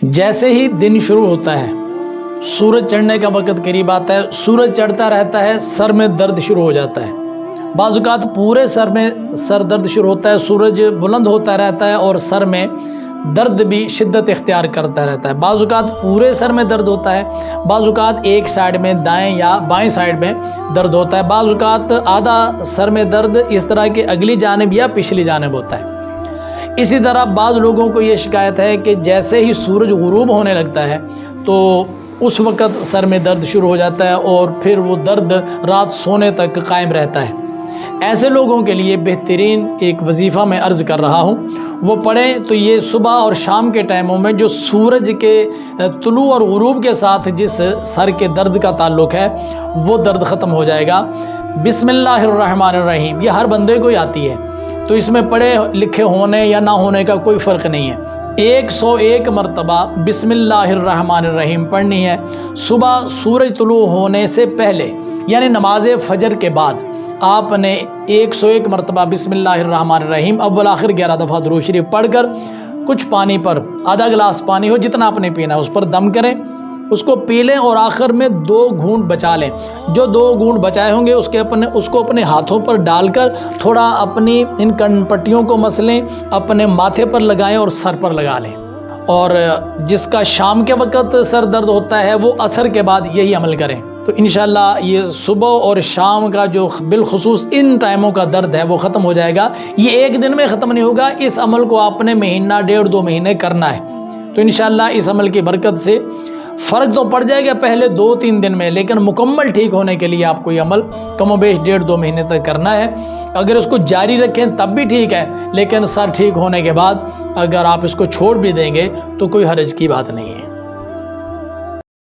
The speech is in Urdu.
جیسے ہی دن شروع ہوتا ہے، سورج چڑھنے کا وقت قریب آتا ہے، سورج چڑھتا رہتا ہے، سر میں درد شروع ہو جاتا ہے۔ بعض اوقات پورے سر میں سر درد شروع ہوتا ہے، سورج بلند ہوتا رہتا ہے اور سر میں درد بھی شدت اختیار کرتا رہتا ہے۔ بعض اوقات پورے سر میں درد ہوتا ہے، بعض اوقات ایک سائیڈ میں دائیں یا بائیں سائیڈ میں درد ہوتا ہے، بعض اوقات آدھا سر میں درد اس طرح کہ اگلی جانب یا پچھلی جانب ہوتا ہے۔ اسی طرح بعض لوگوں کو یہ شکایت ہے کہ جیسے ہی سورج غروب ہونے لگتا ہے تو اس وقت سر میں درد شروع ہو جاتا ہے اور پھر وہ درد رات سونے تک قائم رہتا ہے۔ ایسے لوگوں کے لیے بہترین ایک وظیفہ میں عرض کر رہا ہوں، وہ پڑھیں تو یہ صبح اور شام کے ٹائموں میں جو سورج کے طلوع اور غروب کے ساتھ جس سر کے درد کا تعلق ہے وہ درد ختم ہو جائے گا۔ بسم اللہ الرحمن الرحیم یہ ہر بندے کو ہی آتی ہے، تو اس میں پڑھے لکھے ہونے یا نہ ہونے کا کوئی فرق نہیں ہے۔ 101 مرتبہ بسم اللہ الرحمن الرحیم پڑھنی ہے صبح سورج طلوع ہونے سے پہلے، یعنی نماز فجر کے بعد آپ نے 101 مرتبہ بسم اللہ الرحمن الرحیم اول آخر 11 دفعہ درود شریف پڑھ کر کچھ پانی پر آدھا گلاس پانی ہو جتنا آپ نے پینا ہے اس پر دم کریں، اس کو پی لیں اور آخر میں 2 گھونٹ بچا لیں۔ جو 2 گھونٹ بچائے ہوں گے اس کو اپنے ہاتھوں پر ڈال کر تھوڑا اپنی ان کن پٹیوں کو مسلیں، اپنے ماتھے پر لگائیں اور سر پر لگا لیں۔ اور جس کا شام کے وقت سر درد ہوتا ہے وہ عصر کے بعد یہی عمل کریں، تو انشاءاللہ یہ صبح اور شام کا جو بالخصوص ان ٹائموں کا درد ہے وہ ختم ہو جائے گا۔ یہ ایک دن میں ختم نہیں ہوگا، اس عمل کو آپ نے مہینہ 1.5-2 مہینے کرنا ہے، تو انشاءاللہ اس عمل کی برکت سے فرق تو پڑ جائے گا پہلے 2-3 دن میں، لیکن مکمل ٹھیک ہونے کے لیے آپ کو یہ عمل کم و بیش 1.5-2 مہینے تک کرنا ہے۔ اگر اس کو جاری رکھیں تب بھی ٹھیک ہے، لیکن سر ٹھیک ہونے کے بعد اگر آپ اس کو چھوڑ بھی دیں گے تو کوئی حرج کی بات نہیں ہے۔